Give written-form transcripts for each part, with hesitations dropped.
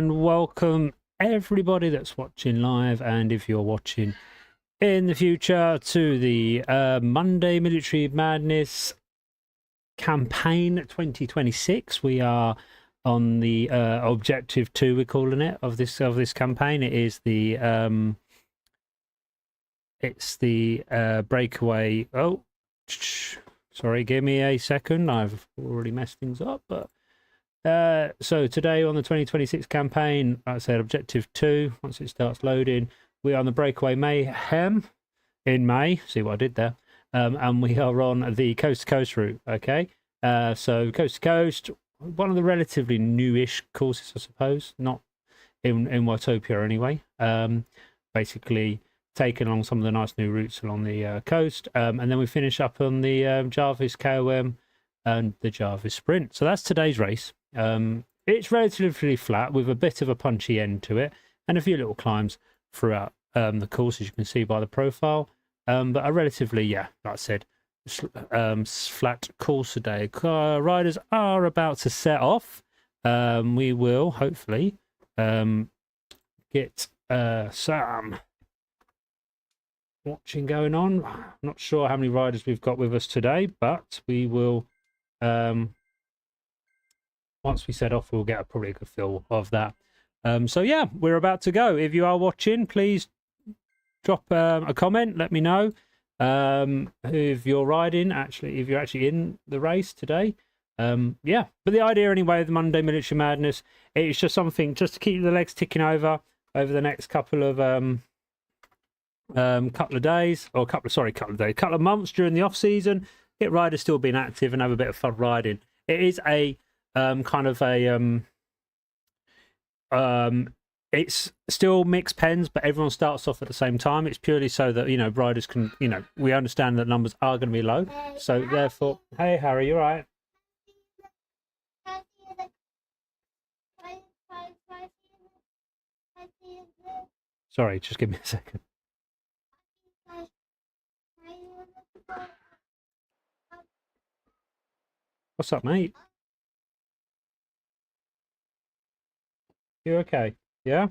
and welcome everybody that's watching live, and if you're watching in the future, to the Monday Military Madness campaign 2026. We are on the objective 2, we're calling it, of this campaign. It is the breakaway. Oh, sorry, give me a second, I've already messed things up. But so today on the 2026 campaign, like I said, objective 2, once it starts loading, we are on the breakaway mayhem in May. See what I did there? And we are on the coast to coast route. Okay, so coast to coast, one of the relatively newish courses, I suppose, not in Watopia anyway. Basically taking along some of the nice new routes along the coast, and then we finish up on the Jarvis QOM and the Jarvis Sprint. So that's today's race. It's relatively flat with a bit of a punchy end to it and a few little climbs throughout the course, as you can see by the profile, but a relatively, yeah, like I said, flat course today. Riders are about to set off. We will hopefully get some watching going on. Not sure how many riders we've got with us today, but we will, once we set off, we'll get probably a good feel of that. So yeah, we're about to go. If you are watching, please drop a comment, let me know if you're riding, if you're actually in the race today. Yeah, but the idea anyway of the Monday Military Madness, it's just something just to keep the legs ticking over the next couple of days, or couple of months during the off season. Get riders still being active and have a bit of fun riding. It is a kind of a it's still mixed pens, but everyone starts off at the same time. It's purely so that, you know, riders can, you know, we understand that numbers are going to be low, so therefore, hey Harry, you all right? Sorry, just give me a second. What's up, mate? You okay? Yeah?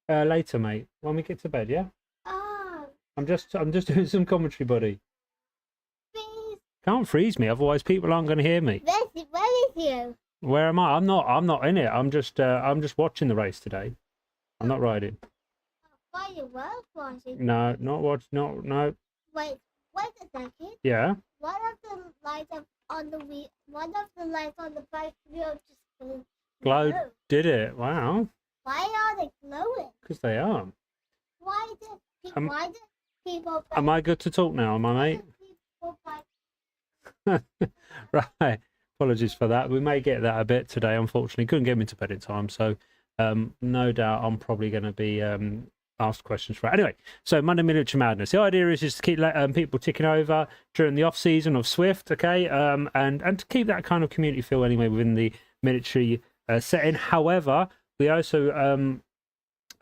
Later, mate. When we get to bed, yeah? Oh. I'm just doing some commentary, buddy. Please. Can't freeze me, otherwise people aren't going to hear me. Where is you? Where am I? I'm not in it. I'm just watching the race today. I'm not riding. Why you were watching? No, not watch. No. Wait a second. Yeah. One of the lights on the wheel, one of the lights on the bike wheel just Glowed. Did it? Wow. Why are they glowing? Because they are. Why do people? Am I good to talk now? Am I, mate? Right. Apologies for that. We may get that a bit today. Unfortunately, couldn't get me to bed in time, so no doubt I'm probably going to be asked questions for it. Anyway, so Monday Military Madness. The idea is just to keep people ticking over during the off season of Zwift, okay, and to keep that kind of community feel anyway within the military setting. However, we also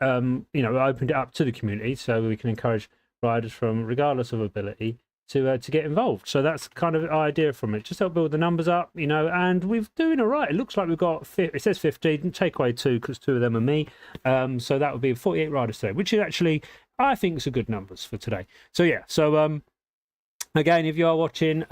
you know, opened it up to the community so we can encourage riders from regardless of ability to get involved. So that's kind of the idea from it, just help build the numbers up, you know, and we're doing all right. It looks like we've got, it says 50, take away 2 because 2 of them are me, so that would be 48 riders today, which is actually, I think, is a good numbers for today. So yeah, so again, if you are watching,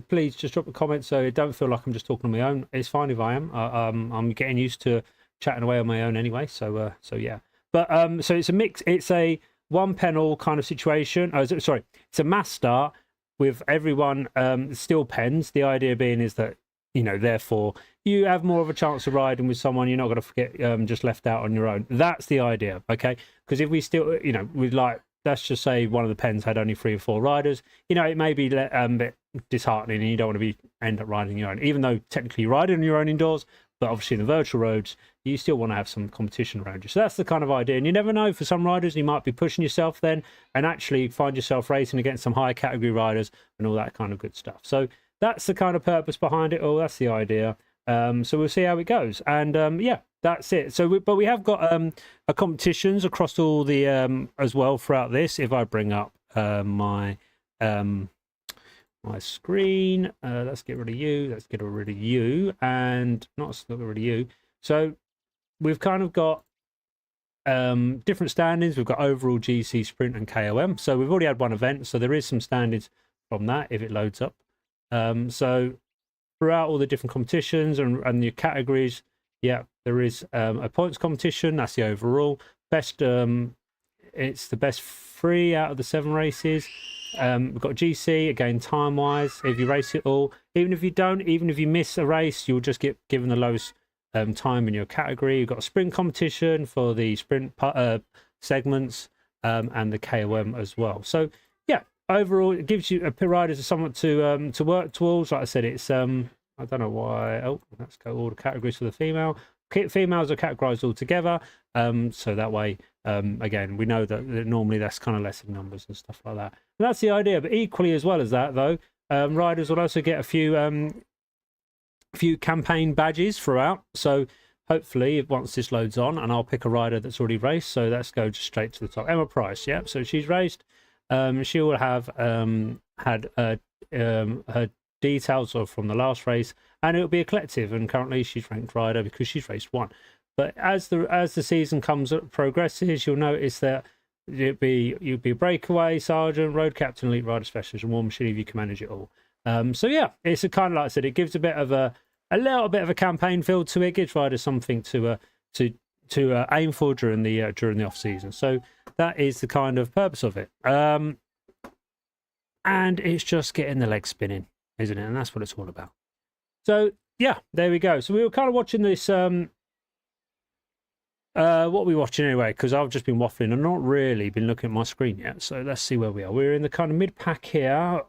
please just drop a comment so it don't feel like I'm just talking on my own. It's fine if I am. I'm getting used to chatting away on my own anyway, so yeah. But so it's a mix, it's a one panel kind of situation. Sorry, it's a mass start with everyone still pens. The idea being is that, you know, therefore you have more of a chance of riding with someone. You're not going to forget just left out on your own. That's the idea, okay? Because if we still, you know, with like, let's just say one of the pens had only 3 or 4 riders, you know, it may be a bit disheartening and you don't want to end up riding your own, even though technically you're riding on your own indoors. But obviously in the virtual roads, you still want to have some competition around you. So that's the kind of idea. And you never know, for some riders, you might be pushing yourself then and actually find yourself racing against some higher category riders and all that kind of good stuff. So that's the kind of purpose behind it all. That's the idea. So we'll see how it goes. And yeah, that's it. So, but we have got competitions across all the, as well throughout this. If I bring up my my screen. Let's get rid of you. Let's get rid of you, and not get rid of you. So we've kind of got different standings. We've got overall, GC, sprint, and KOM. So we've already had one event, so there is some standings from that if it loads up. So throughout all the different competitions and your categories, yeah, there is a points competition. That's the overall best. It's the best 3 out of the 7 races. We've got GC again, time wise. If you race it all, even if you miss a race, you'll just get given the lowest time in your category. You've got a sprint competition for the sprint segments, and the KOM as well. So yeah, overall it gives you a riders somewhat to work towards. Like I said, it's I don't know why. Oh, let's go all the categories for the female. Females are categorized all together, so that way again we know that normally that's kind of less in numbers and stuff like that. And that's the idea. But equally as well as that though, riders will also get a few campaign badges throughout. So hopefully once this loads on, and I'll pick a rider that's already raced, so let's go just straight to the top. Emma Price, yeah, so she's raced. She will have had her details of from the last race, and it'll be a collective, and currently she's ranked rider because she's raced 1. But as the season progresses, you'll notice that you'd be a breakaway, sergeant, road captain, elite rider, specialist, and war machine if you can manage it all. So yeah, it's a kind of, like I said, it gives a little bit of a campaign feel to it. Gives riders something to aim for during the off season. So that is the kind of purpose of it. And it's just getting the legs spinning, isn't it? And that's what it's all about. So yeah, there we go. So we were kind of watching this. What are we watching anyway? Because I've just been waffling and not really been looking at my screen yet. So let's see where we are. We're in the kind of mid pack here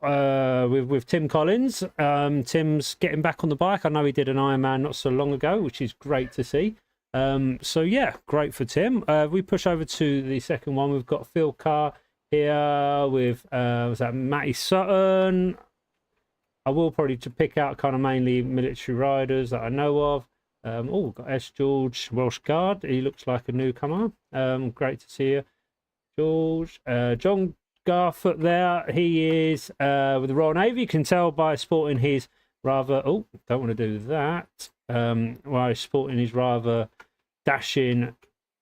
with Tim Collins. Tim's getting back on the bike. I know he did an Ironman not so long ago, which is great to see. So yeah, great for Tim. We push over to the second one. We've got Phil Carr here with was that Matty Sutton. I will probably to pick out kind of mainly military riders that I know of. Oh, got S. George Welsh Guard. He looks like a newcomer. Great to see you, George. John Garfoot there. He is with the Royal Navy. You can tell by sporting his rather... Oh, don't want to do that. While he's sporting his rather dashing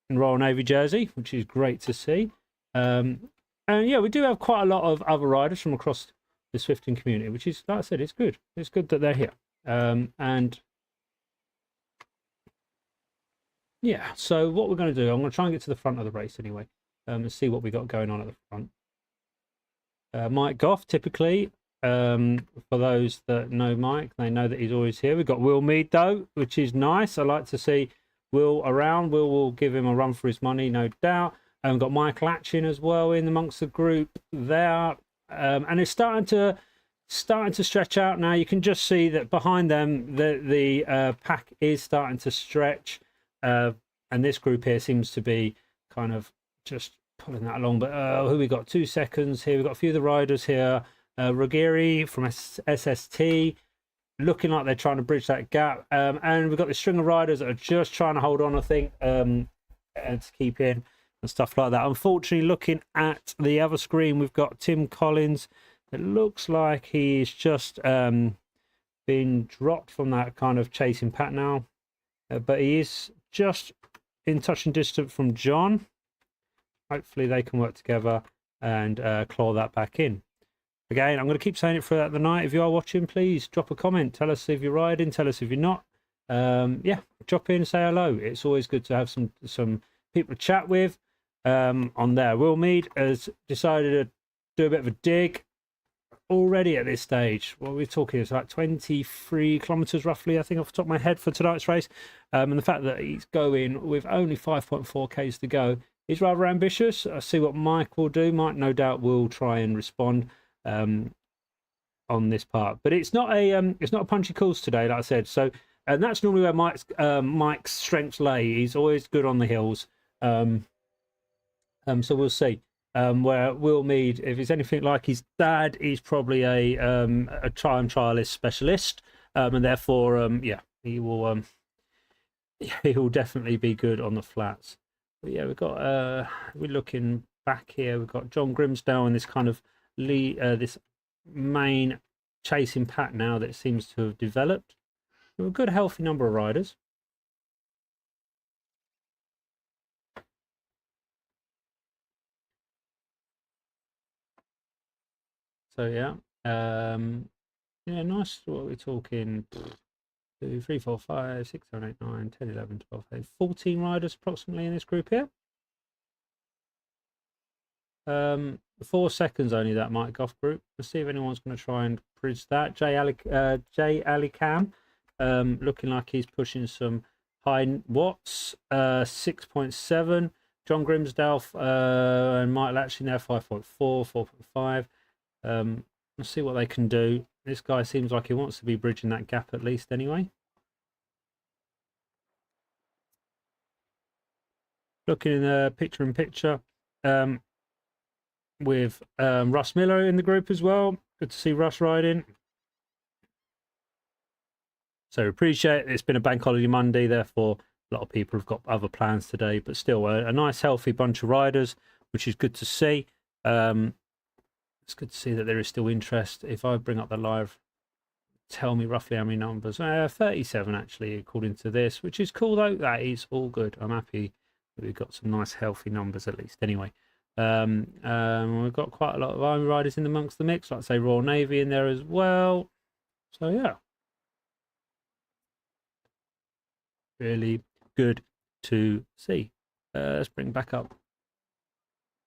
Royal Navy jersey, which is great to see. And yeah, we do have quite a lot of other riders from across the Zwifting community, which is, like I said, it's good. It's good that they're here. And yeah, so what we're going to do, I'm going to try and get to the front of the race anyway, and see what we got going on at the front. Mike Goff, typically, for those that know Mike, they know that he's always here. We've got Will Mead, though, which is nice. I like to see Will around. Will give him a run for his money, no doubt. And we've got Mike Latchin as well in amongst the group there. And it's starting to stretch out now. You can just see that behind them, the pack is starting to stretch. And this group here seems to be kind of just pulling that along. But who we got? 2 seconds here. We've got a few of the riders here. Ruggieri from SST, looking like they're trying to bridge that gap. And we've got this string of riders that are just trying to hold on, I think, and to keep in and stuff like that. Unfortunately, looking at the other screen, we've got Tim Collins. It looks like he's just been dropped from that kind of chasing pack now. But he is just in touch and distance from John. Hopefully they can work together and claw that back in. Again, I'm going to keep saying it throughout the night. If you are watching, please drop a comment. Tell us if you're riding. Tell us if you're not. Yeah, drop in and say hello. It's always good to have some people to chat with on there. Will Mead has decided to do a bit of a dig already at this stage. What we're talking is like 23 kilometers roughly, I think, off the top of my head for tonight's race. And the fact that he's going with only 5.4 k's to go is rather ambitious. I see what Mike will do. Mike no doubt will try and respond on this part, but it's not a punchy course today, like I said. So, and that's normally where Mike's strengths lay. He's always good on the hills. So we'll see. Where Will Mead, if he's anything like his dad, he's probably a time trialist specialist, and therefore, yeah, he will definitely be good on the flats. But yeah, we've got we're looking back here. We've got John Grimsdale in this kind of this main chasing pack now that seems to have developed. There are a good healthy number of riders. So yeah, yeah, nice. What are we talking? 2, 3, 4, 5, 6, 7, 8, 9, 10, 11, 12, 13, 14 riders approximately in this group here. 4 seconds only that Mike Goff group. Let's see if anyone's going to try and bridge that. Jay Alicam, looking like he's pushing some high watts. 6.7. John Grimsdale and Mike Latchley there 5.4, 4.5. Let's see what they can do. This guy seems like he wants to be bridging that gap at least anyway. Looking in the picture-in-picture with Russ Miller in the group as well. Good to see Russ riding. So appreciate it's been a bank holiday Monday, therefore a lot of people have got other plans today, but still a nice healthy bunch of riders, which is good to see. It's good to see that there is still interest. If I bring up the live, tell me roughly how many numbers. 37 actually, according to this, which is cool though. That is all good. I'm happy that we've got some nice healthy numbers at least anyway. We've got quite a lot of Army riders in amongst the mix, like I say Royal Navy in there as well. So yeah, really good to see. Let's bring back up.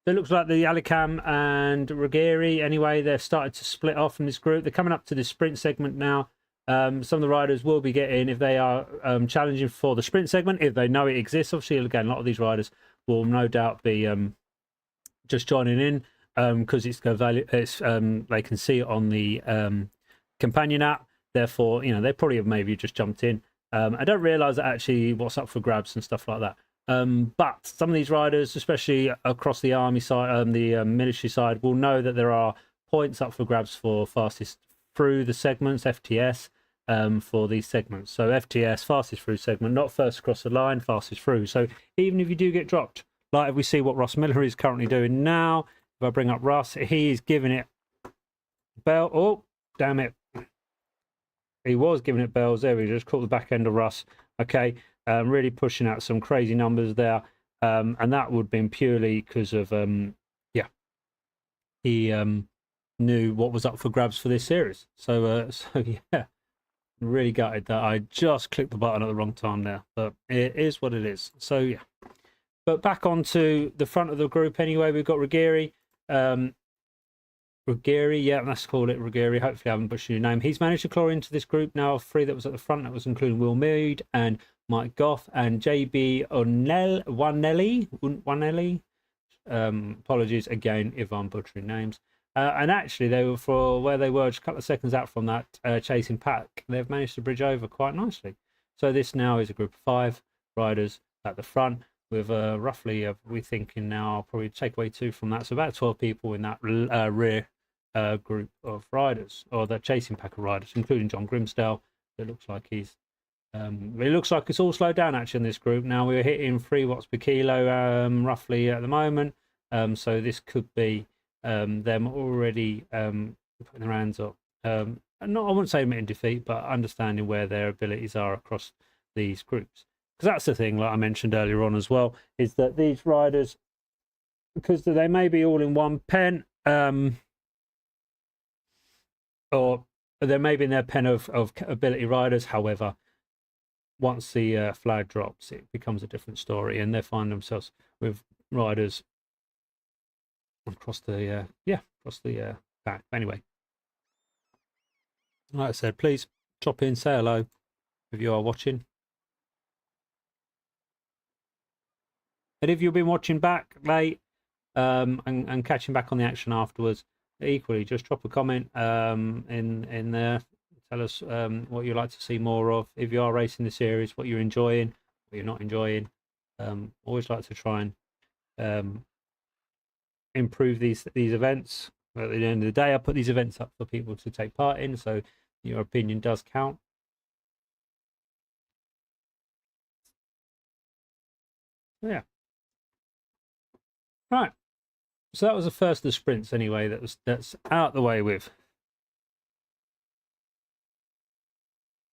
So it looks like the Alicam and Ruggieri, anyway, they've started to split off from this group. They're coming up to the sprint segment now. Some of the riders will be getting, if they are challenging for the sprint segment, if they know it exists. Obviously, again, a lot of these riders will no doubt be just joining in because they can see it on the companion app. Therefore, you know, they probably have maybe just jumped in. I don't realise that actually what's up for grabs and stuff like that. But some of these riders, especially across the army side, the military side, will know that there are points up for grabs for fastest through the segments, FTS, for these segments. So FTS, fastest through segment, not first across the line, fastest through. So even if you do get dropped, like if we see what Ross Miller is currently doing now, if I bring up Russ, he is giving it bell. Oh, damn it. He was giving it bells there. We just caught the back end of Russ. Okay. Really pushing out some crazy numbers there. And that would have been purely because of, yeah, he knew what was up for grabs for this series. So, so yeah, really gutted that I just clicked the button at the wrong time there. But it is what it is. So, yeah. But back onto the front of the group anyway, we've got Ruggieri. Ruggieri, yeah, let's call it Ruggieri. Hopefully I haven't butchered your name. He's managed to claw into this group now. 3 that was at the front. That was including Will Mead and Mike Goff and JB Wanelli. Apologies again if I'm butchering names. And actually, they were for where they were just a couple of seconds out from that chasing pack. They've managed to bridge over quite nicely. So this now is a group of 5 riders at the front with roughly, we're thinking now, I'll probably take away 2 from that. So about 12 people in that rear group of riders, or the chasing pack of riders, including John Grimsdale. It looks like he's it looks like it's all slowed down actually in this group. Now we're hitting 3 watts per kilo roughly at the moment. So this could be them already putting their hands up. Not, I wouldn't say admitting defeat, but understanding where their abilities are across these groups. Because that's the thing, like I mentioned earlier on as well, is that these riders, because they may be all in one pen, or they may be in their pen of ability riders. However, once the flag drops, it becomes a different story, and they find themselves with riders across the back. Anyway, like I said, please drop in, say hello if you are watching, and if you've been watching back late and catching back on the action afterwards, equally just drop a comment in there. Tell us what you'd like to see more of. If you are racing the series, what you're enjoying, what you're not enjoying. Always like to try and improve these events. At the end of the day, I put these events up for people to take part in, so your opinion does count. Yeah. Right. So that was the first of the sprints anyway. That's out the way with.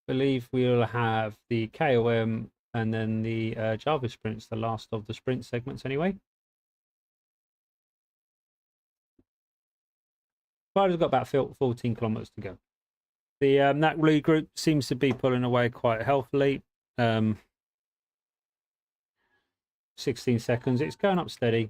believe we'll have the KOM and then the Java sprints, the last of the sprint segments anyway. Riders got about 14 kilometers to go. The that lead group seems to be pulling away quite healthily. 16 seconds. It's going up steady.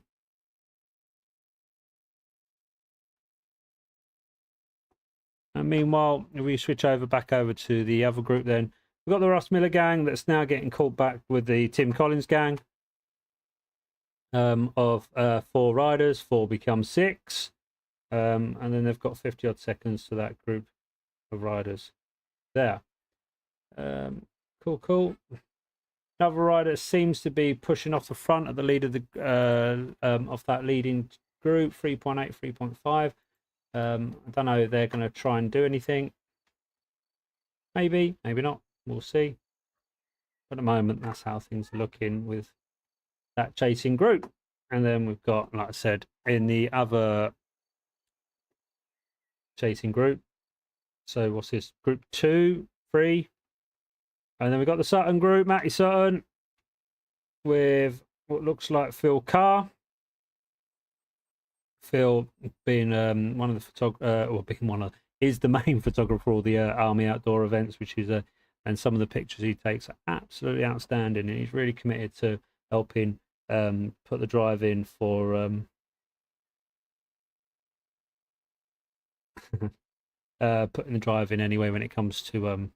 And meanwhile, if we switch back over to the other group, then we've got the Ross Miller gang that's now getting caught back with the Tim Collins gang of 4 riders. 4 becomes 6. And then they've got 50 odd seconds to that group of riders there. Cool. Another rider seems to be pushing off the front at the lead of the of that leading group, 3.8, 3.5. I don't know if they're going to try and do anything. Maybe not. We'll see. But at the moment, that's how things are looking with that chasing group. And then we've got, like I said, in the other chasing group. So what's this? Group 2, 3. And then we've got the Sutton group, Matty Sutton, with what looks like Phil Carr. Phil being one of the is the main photographer for all the Army outdoor events, which is and some of the pictures he takes are absolutely outstanding, and he's really committed to helping put the drive in for putting the drive in anyway when it comes to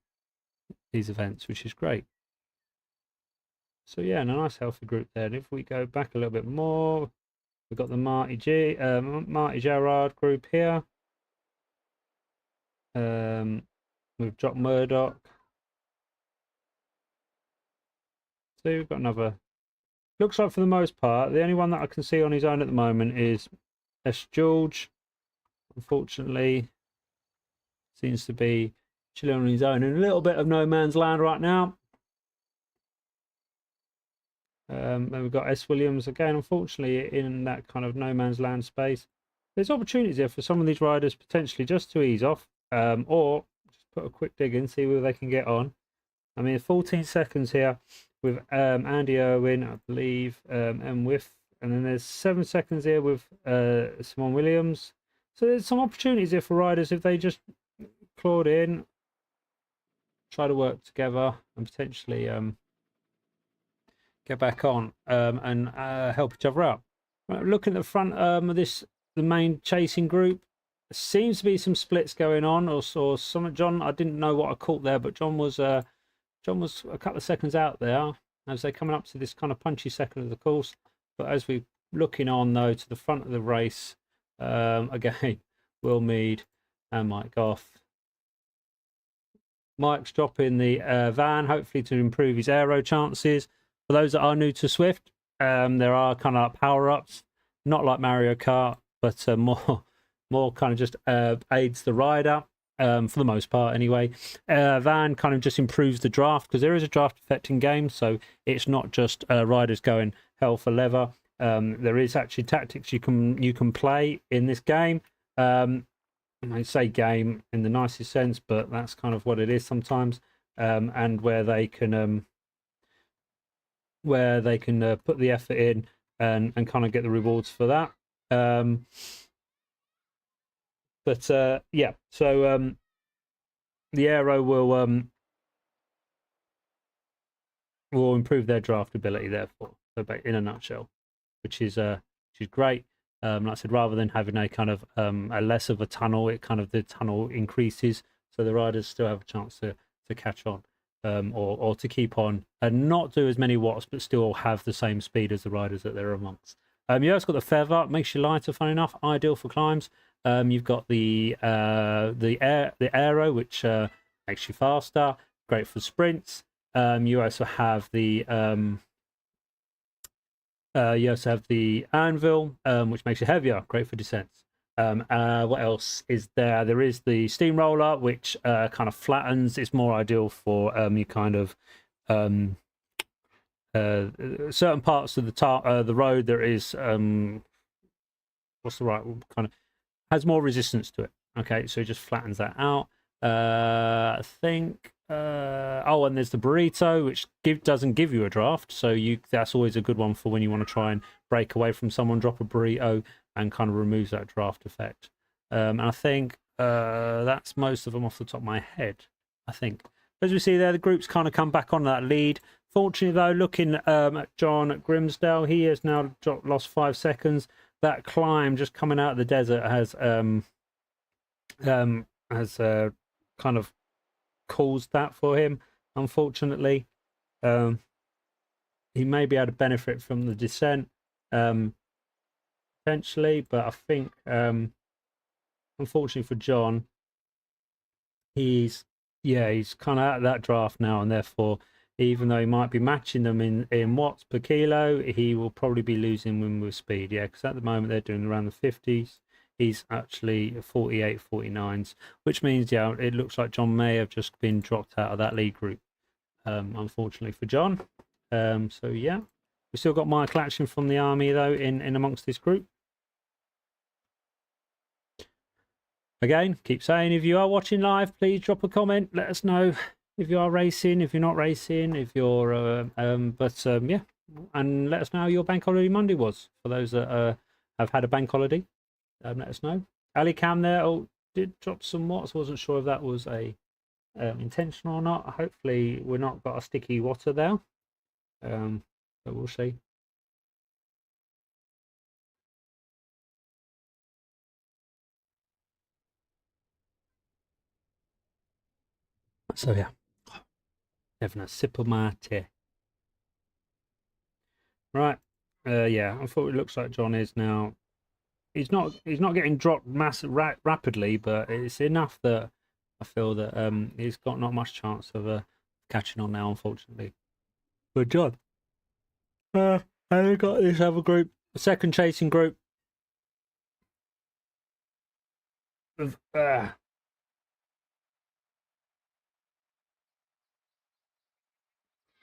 these events, which is great. So yeah, and a nice healthy group there. And if we go back a little bit more, we've got the Marty Gerard group here. We've dropped Murdoch. So we've got another. Looks like for the most part, the only one that I can see on his own at the moment is S. George. Unfortunately, seems to be chilling on his own in a little bit of no man's land right now. Then we've got S. Williams again, unfortunately, in that kind of no man's land space. There's opportunities there for some of these riders potentially just to ease off, or just put a quick dig in, see where they can get on. I mean, 14 seconds here with Andy Irwin, I believe, and with, and then there's 7 seconds here with Simon Williams. So there's some opportunities here for riders if they just clawed in, try to work together, and potentially get back on and help each other out. Looking at the front of this, the main chasing group, there seems to be some splits going on, or some. John, I didn't know what I caught there, but John was a couple of seconds out there as they're coming up to this kind of punchy second of the course. But as we're looking on though to the front of the race, again, Will Mead and Mike Goff. Mike's dropping the van, hopefully to improve his aero chances. For those that are new to Zwift, there are kind of power-ups, not like Mario Kart, but more kind of just aids the rider, for the most part anyway. Van kind of just improves the draft, because there is a draft affecting game, so it's not just riders going hell for leather. There is actually tactics you can play in this game. I say game in the nicest sense, but that's kind of what it is sometimes, and where they can put the effort in and kind of get the rewards for that. Yeah, so the aero will improve their draftability, therefore, in a nutshell, which is great. Like I said, rather than having a kind of a less of a tunnel, the tunnel increases, so the riders still have a chance to catch on, or to keep on and not do as many watts, but still have the same speed as the riders that they're amongst. Yeah, it's got the feather, makes you lighter. Fun enough, ideal for climbs. You've got the aero, which makes you faster, great for sprints. You also have the anvil, which makes you heavier, great for descents. What else is there? There is the steamroller, which kind of flattens. It's more ideal for you kind of certain parts of the road. There is what's the right kind of has more resistance to it. Okay, so it just flattens that out. I think Oh, and there's the burrito, which doesn't give you a draft, so that's always a good one for when you want to try and break away from someone. Drop a burrito and kind of removes that draft effect. And I think that's most of them off the top of my head. I think, as we see there, the group's kind of come back on that lead. Fortunately, though, looking at John Grimsdale, he has now lost 5 seconds. That climb just coming out of the desert has kind of caused that for him, unfortunately. He may be able to benefit from the descent potentially, but I think unfortunately for John, he's kind of out of that draft now, and therefore, even though he might be matching them in watts per kilo, he will probably be losing them with speed. Yeah, because at the moment they're doing around the 50s. He's actually 48, 49s, which means, yeah, it looks like John may have just been dropped out of that lead group, unfortunately for John. So, yeah, we've still got Michael Action from the army, though, in amongst this group. Again, keep saying, if you are watching live, please drop a comment. Let us know if you are racing, if you're not racing, if you're... yeah, and let us know how your Bank Holiday Monday was, for those that have had a bank holiday. Let us know. Ali Cam there did drop some watts. Wasn't sure if that was a intentional or not. Hopefully we're not got a sticky water there, but we'll see. So yeah, having a sip of my tea. Right, yeah, I thought it looks like John is now. He's not getting dropped rapidly, but it's enough that I feel that he's got not much chance of catching on now, unfortunately. But John, and we got this other group, the second chasing group of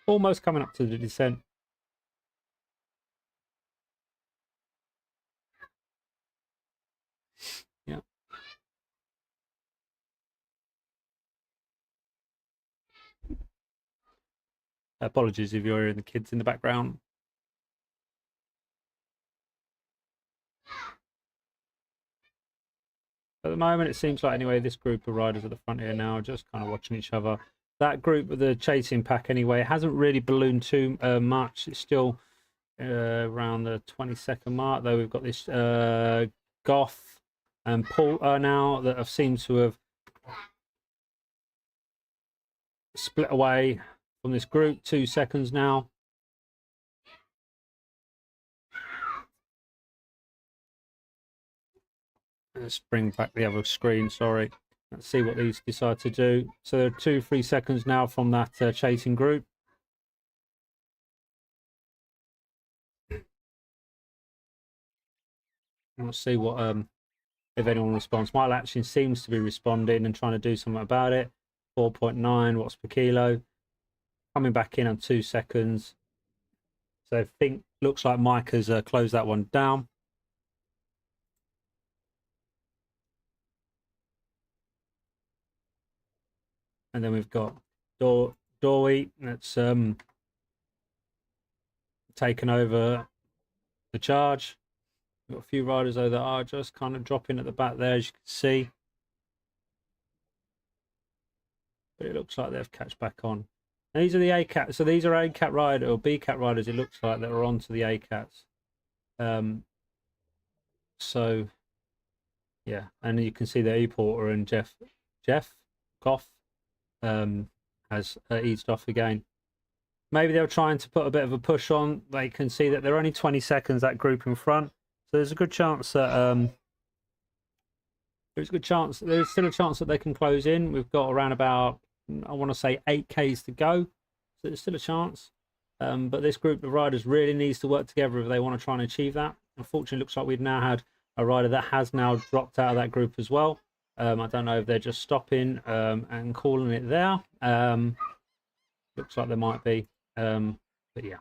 almost coming up to the descent. Yeah. Apologies if you're hearing the kids in the background. At the moment, it seems like, anyway, this group of riders at the front here now are just kind of watching each other. That group of the chasing pack, anyway, hasn't really ballooned too much. It's still around the 20-second mark, though. We've got this Goth and Paul now that have seemed to have split away from this group. 2 seconds now. Let's bring back the other screen, sorry. Let's see what these decide to do. So there are 2-3 seconds now from that chasing group. Let's see what if anyone responds. Michael Action seems to be responding and trying to do something about it. 4.9 watts per kilo. Coming back in on 2 seconds. So I think looks like Mike has closed that one down. And then we've got Dory that's taken over the charge. We've got a few riders though that are just kind of dropping at the back there, as you can see. But it looks like they've catched back on. And these are the A-Cats. So these are A-Cat riders or B-Cat riders, it looks like, that are onto the A-Cats. So yeah, and you can see that E-Porter and Jeff Goff has eased off again. Maybe they were trying to put a bit of a push on. They can see that they're only 20 seconds, that group in front. So there's a good chance that there's still a chance that they can close in. We've got around about, I want to say, 8Ks to go. So there's still a chance. But this group of riders really needs to work together if they want to try and achieve that. Unfortunately, it looks like we've now had a rider that has now dropped out of that group as well. I don't know if they're just stopping and calling it there. Looks like they might be. But yeah.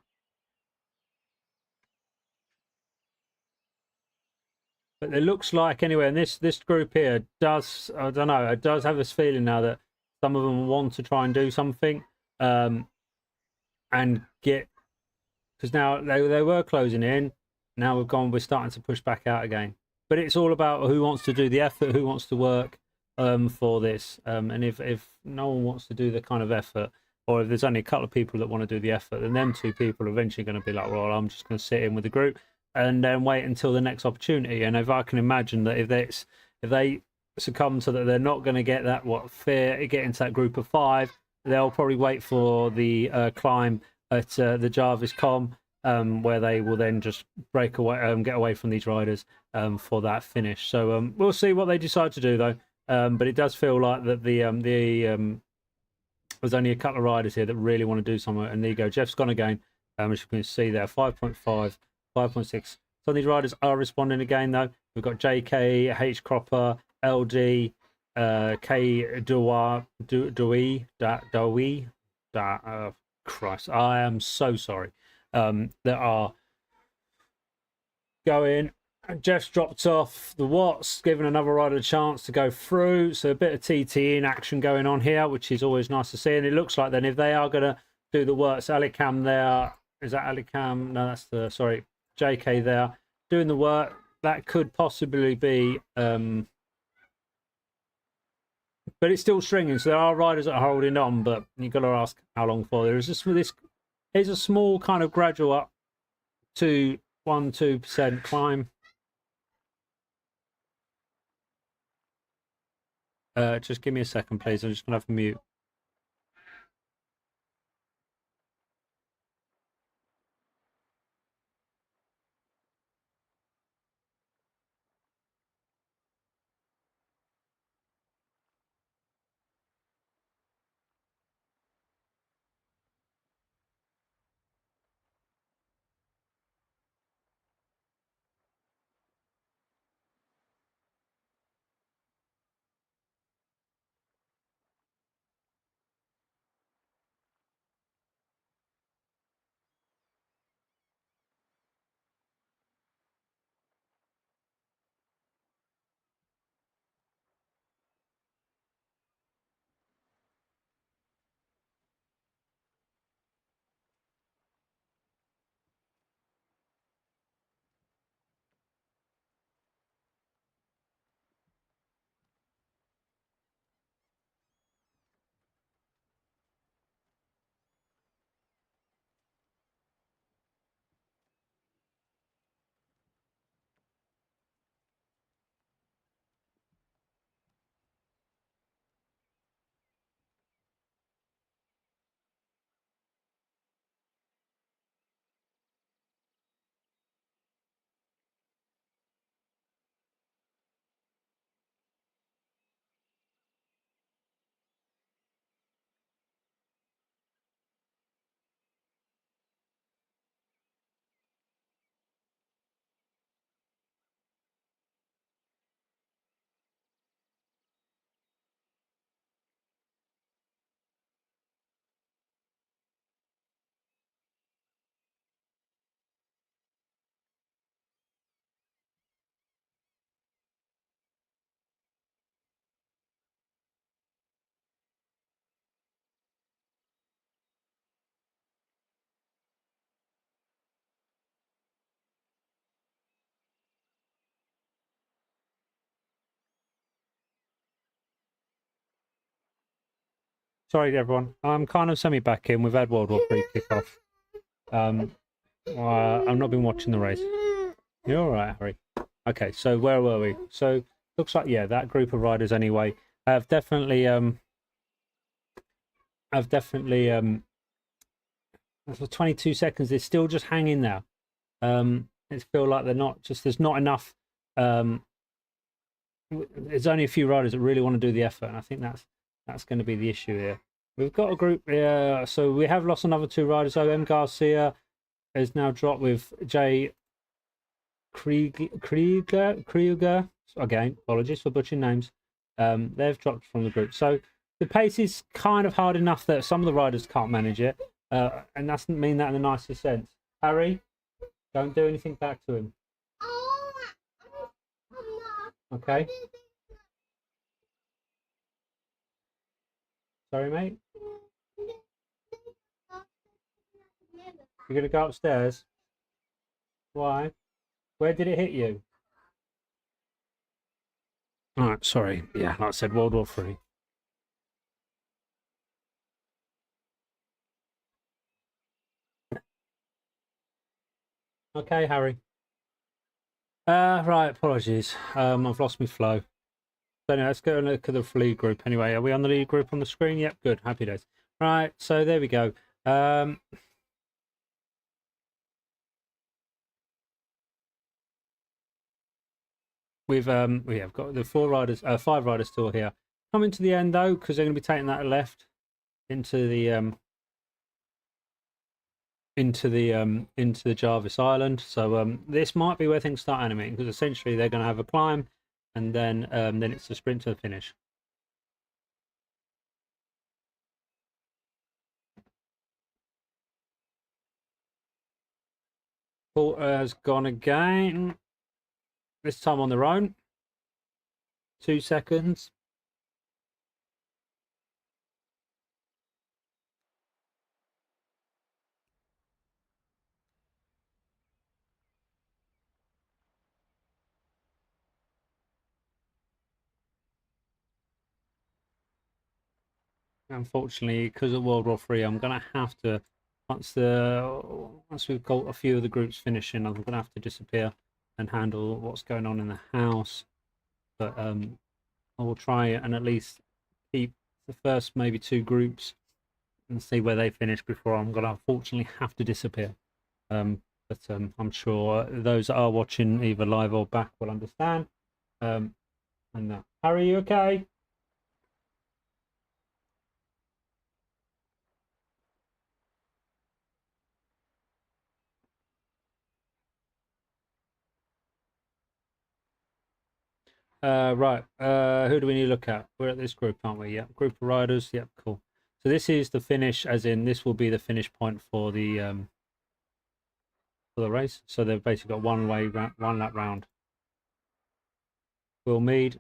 But it looks like, anyway, and this group here does, I don't know, it does have this feeling now that Some of them want to try and do something and get, because now they were closing in. Now we're starting to push back out again. But it's all about who wants to do the effort, who wants to work for this. And if no one wants to do the kind of effort, or if there's only a couple of people that want to do the effort, then them two people are eventually going to be like, well, I'm just going to sit in with the group and then wait until the next opportunity. And if I can imagine that if they succumb to that, they're not going to get that get into that group of 5, they'll probably wait for the climb at the Jarvis Com, where they will then just break away, get away from these riders for that finish. So we'll see what they decide to do, though. But it does feel like that there's only a couple of riders here that really want to do something. And there you go, Jeff's gone again. As you can see there, 5.5, 5.6. Some of these riders are responding again, though. We've got JK, H Cropper, LD, K Dewey. Christ, I am so sorry. That are going. Jeff's dropped off. The Watts giving another rider a chance to go through. So a bit of TT in action going on here, which is always nice to see. And it looks like then if they are going to do the work, so Alicam there. Is that Alicam? No, that's JK there doing the work. That could possibly be, but it's still stringing. So there are riders that are holding on, but you've got to ask how long for. There is this is a small kind of gradual up to 1-2% climb. Just give me a second, please. I'm just going to have to mute. Sorry, everyone. I'm kind of semi-back in. We've had World War III kick off. I've not been watching the race. You're all right, Harry. Okay, so where were we? So looks like, yeah, that group of riders anyway have definitely for 22 seconds. They're still just hanging there. It's feel like there's not enough. There's only a few riders that really want to do the effort, and I think that's going to be the issue here. We've got a group here, so we have lost another 2 riders. OM Garcia has now dropped with Jay Krieger. Again, apologies for butchering names. They've dropped from the group. So the pace is kind of hard enough that some of the riders can't manage it, and that doesn't mean that in the nicest sense. Harry, don't do anything back to him. Okay. Sorry, mate. You're gonna go upstairs. Why? Where did it hit you? All right, sorry. Yeah, like I said, World War Three. Okay, Harry. Right, apologies. I've lost my flow. So anyway, let's go and look at the lead group. Anyway, are we on the lead group on the screen? Yep, good. Happy days. Right, so there we go. We have got the five riders still here. Coming to the end though, because they're going to be taking that left into the Jarvis Island. So this might be where things start animating, because essentially they're going to have a climb, and then it's a sprint to the finish. Porter has gone again. This time on their own. 2 seconds. Unfortunately, because of World War Three, I'm going to have to, once we've got a few of the groups finishing, I'm going to have to disappear and handle what's going on in the house. But I will try and at least keep the first maybe 2 groups and see where they finish before I'm going to unfortunately have to disappear. But I'm sure those that are watching either live or back will understand. And Harry, you okay? Right, who do we need to look at? We're at this group, aren't we? Yep, group of riders. Yep, cool. So this is the finish, as in this will be the finish point for the race. So they've basically got one lap round. Will Mead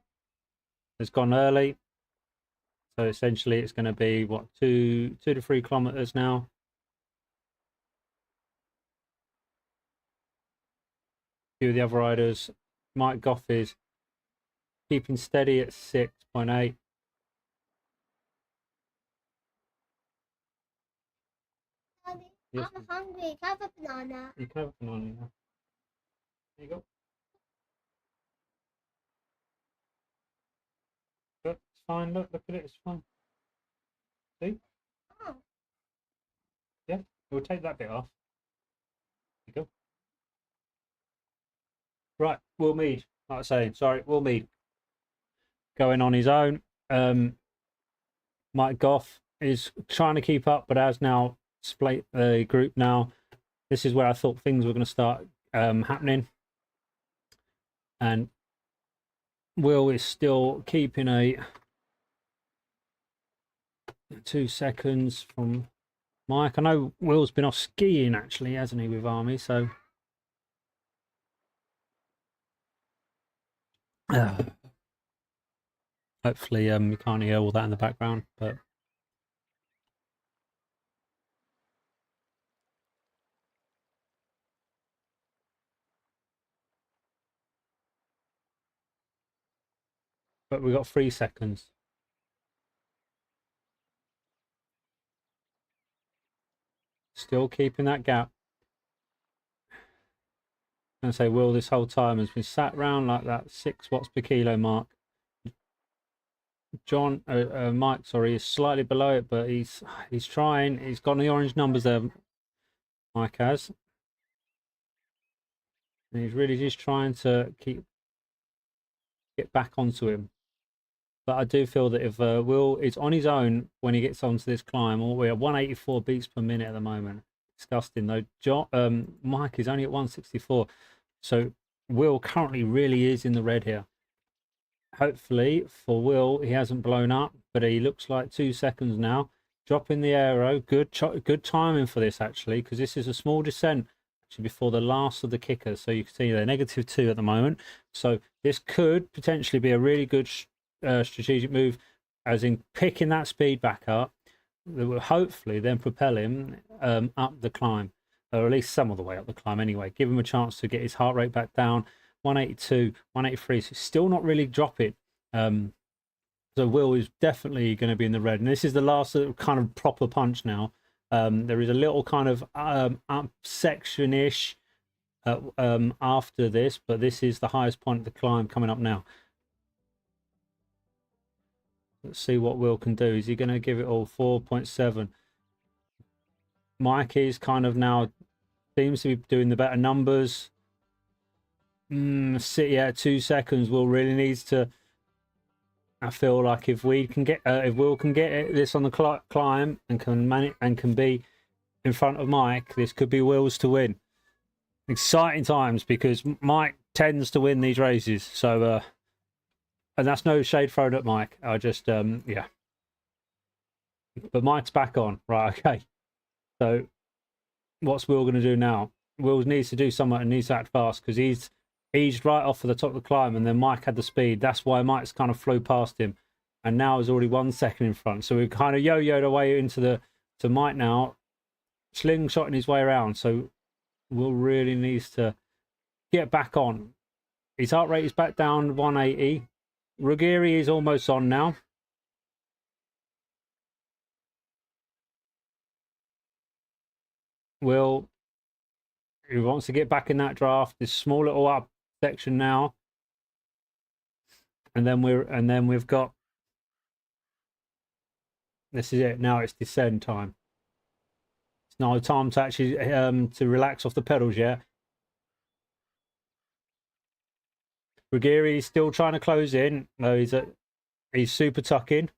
has gone early, so essentially it's going to be what 2 to 3 kilometers now. A few of the other riders, Mike Goff is keeping steady at 6.8. Daddy, Yes, I'm hungry. Can I have a banana? you can have a banana. There you go. Look, it's fine. Look at it. It's fine. See? Oh. Yeah, we'll take that bit off. There you go. Right, Will Mead. Like I say, sorry, Will Mead going on his own. Mike Goff is trying to keep up, but has now split the group now. This is where I thought things were going to start happening. And Will is still keeping a 2 seconds from Mike. I know Will's been off skiing actually, hasn't he, with Army? So hopefully you can't hear all that in the background, but we've got 3 seconds. Still keeping that gap. And say Will this whole time has been sat around like that 6 watts per kilo mark. Mike, sorry, is slightly below it, but he's trying. He's got the orange numbers there. Mike has, and he's really just trying to get back onto him. But I do feel that if Will is on his own when he gets onto this climb, we're at 184 beats per minute at the moment. Disgusting though. Mike is only at 164, so Will currently really is in the red here. Hopefully for Will, he hasn't blown up, but he looks like 2 seconds now. Dropping the aero, good timing for this actually, because this is a small descent actually before the last of the kickers. So you can see they're -2 at the moment. So this could potentially be a really good strategic move. as in picking that speed back up, that will hopefully then propel him up the climb, or at least some of the way up the climb anyway. Give him a chance to get his heart rate back down. 182, 183, so still not really dropping. So Will is definitely going to be in the red. And this is the last kind of proper punch now. There is a little kind of up section-ish after this, but this is the highest point of the climb coming up now. Let's see what Will can do. Is he going to give it all? 4.7. Mikey's kind of now seems to be doing the better numbers. City at 2 seconds. Will really needs to. I feel like if we can get, if Will can get this on the climb and can manage and can be in front of Mike, this could be Will's to win. Exciting times because Mike tends to win these races. So, and that's no shade thrown at Mike. I just, yeah. But Mike's back on, right? Okay. So, what's Will going to do now? Will needs to do something and needs to act fast because he's right off of the top of the climb, and then Mike had the speed. That's why Mike's kind of flew past him, and now is already 1 second in front. So we've kind of yo-yoed away into to Mike now, slingshotting his way around. So Will really needs to get back on. His heart rate is back down 180. Ruggieri is almost on now. Will, he wants to get back in that draft. This small little up section now, and then we've got, this is it now. It's descend time. It's no time to actually to relax off the pedals yet. Ruggieri is still trying to close in, though he's super tucking.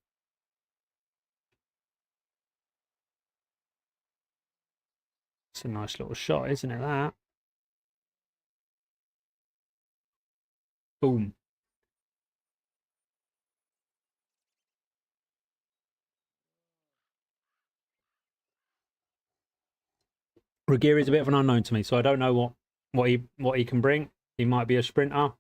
It's a nice little shot, isn't it, that? Boom. Ruggieri is a bit of an unknown to me, so I don't know what he can bring. He might be a sprinter.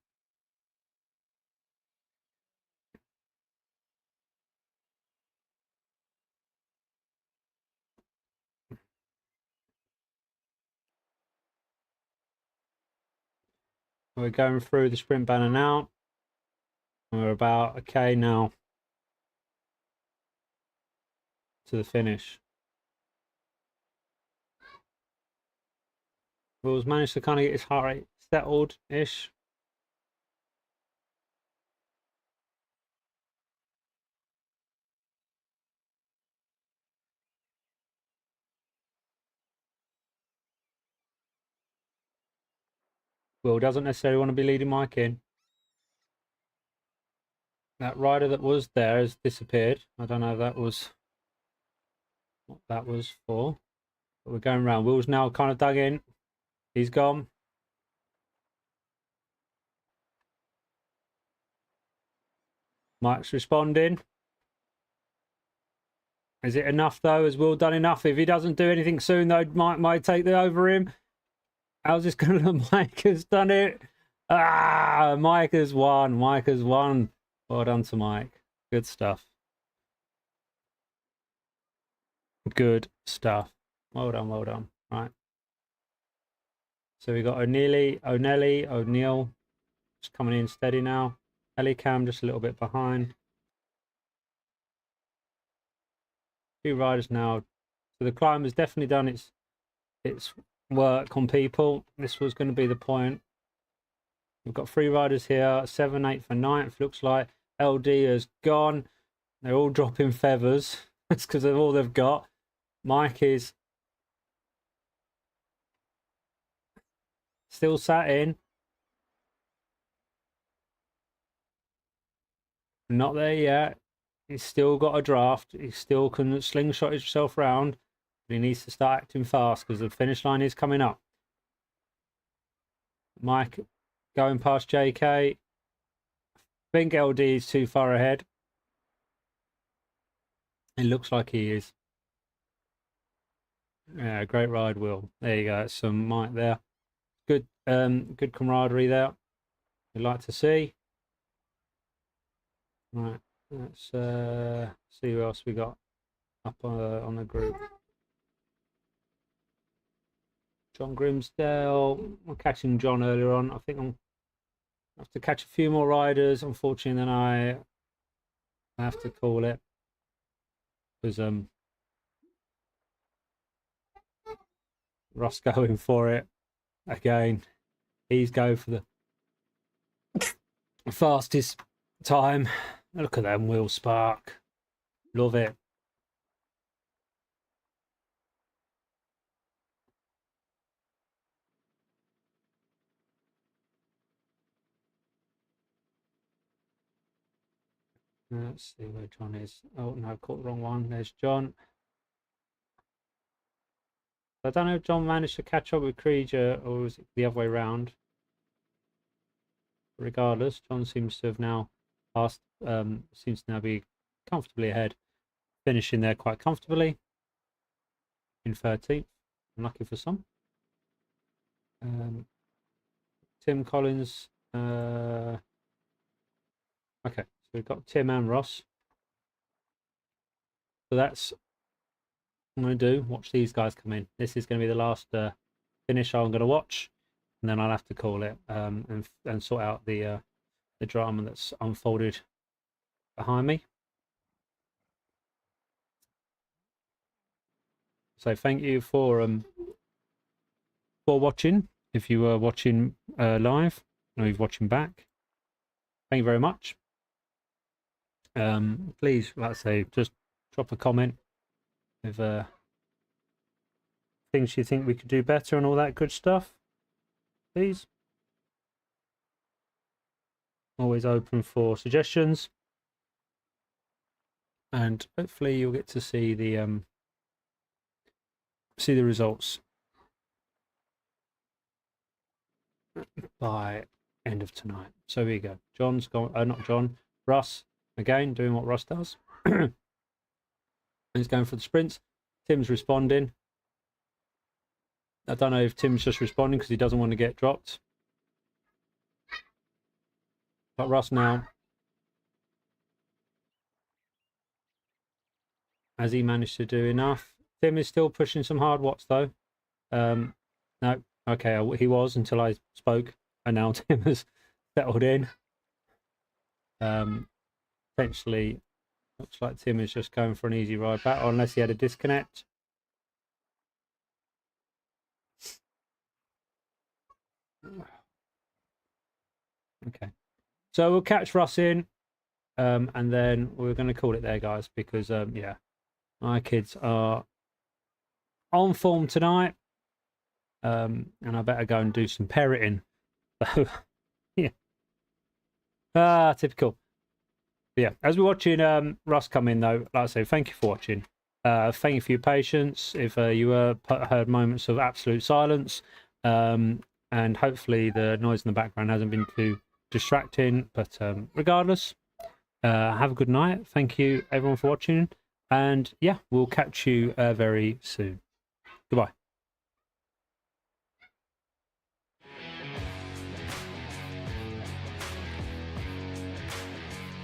We're going through the sprint banner now. We're about okay now to the finish. Will's managed to kind of get his heart rate settled-ish. Will doesn't necessarily want to be leading Mike in. That rider that was there has disappeared. I don't know if that was what that was for. But we're going round. Will's now kind of dug in. He's gone. Mike's responding. Is it enough though? Has Will done enough? If he doesn't do anything soon though, Mike might take the over him. How's this going to look? Mike has done it. Ah, Mike has won. Mike has won. Well done to Mike. Good stuff. Good stuff. Well done, well done. Right. So we got O'Neill just coming in steady now. Cam just a little bit behind. 2 riders now. So the climb has definitely done its work on people. This was going to be the point. We've got 3 riders here, 7th, 8th and 9th. Looks like LD has gone. They're all dropping feathers. That's because of all they've got. Mike is still sat in. Not there yet. He's still got a draft. He still can slingshot himself round. But he needs to start acting fast because the finish line is coming up. Mike going past JK. I think LD is too far ahead. It looks like he is. Yeah, great ride, Will. There you go. Some Mike there. Good, good camaraderie there. We'd like to see. Right. Let's see who else we got up on the group. John Grimsdale. I'm catching John earlier on. I think I have to catch a few more riders. Unfortunately, then I have to call it because Ross going for it again. He's going for the fastest time. Look at them wheels spark. Love it. Let's see where John is. Oh no, I've caught the wrong one. There's John. I don't know if John managed to catch up with Krieger or was it the other way around. Regardless, John seems to have now passed, seems to now be comfortably ahead, finishing there quite comfortably in 13th. Unlucky for some. Tim Collins. Okay, so we've got Tim and Ross. So that's what I'm going to do. Watch these guys come in. This is going to be the last finish I'm going to watch, and then I'll have to call it and sort out the drama that's unfolded behind me. So thank you for watching. If you were watching live, or you're watching back, thank you very much. Please, like I say, just drop a comment with things you think we could do better and all that good stuff. Please. Always open for suggestions. And hopefully you'll get to see the results by end of tonight. So here you go. John's gone, not John, Russ, again, doing what Russ does. He's going for the sprints. Tim's responding. I don't know if Tim's just responding because he doesn't want to get dropped. But Russ now, has he managed to do enough? Tim is still pushing some hard watts though. No, okay, he was until I spoke, and now Tim has settled in. Potentially, looks like Tim is just going for an easy ride back, or unless he had a disconnect. Okay, so we'll catch Russ in, and then we're going to call it there, guys, because yeah, my kids are on form tonight, and I better go and do some parroting. So yeah, typical. But yeah, as we're watching Russ come in, though, like I say, thank you for watching. Thank you for your patience. If you heard moments of absolute silence, and hopefully the noise in the background hasn't been too distracting, but regardless, have a good night. Thank you everyone for watching, and yeah, we'll catch you very soon. Goodbye.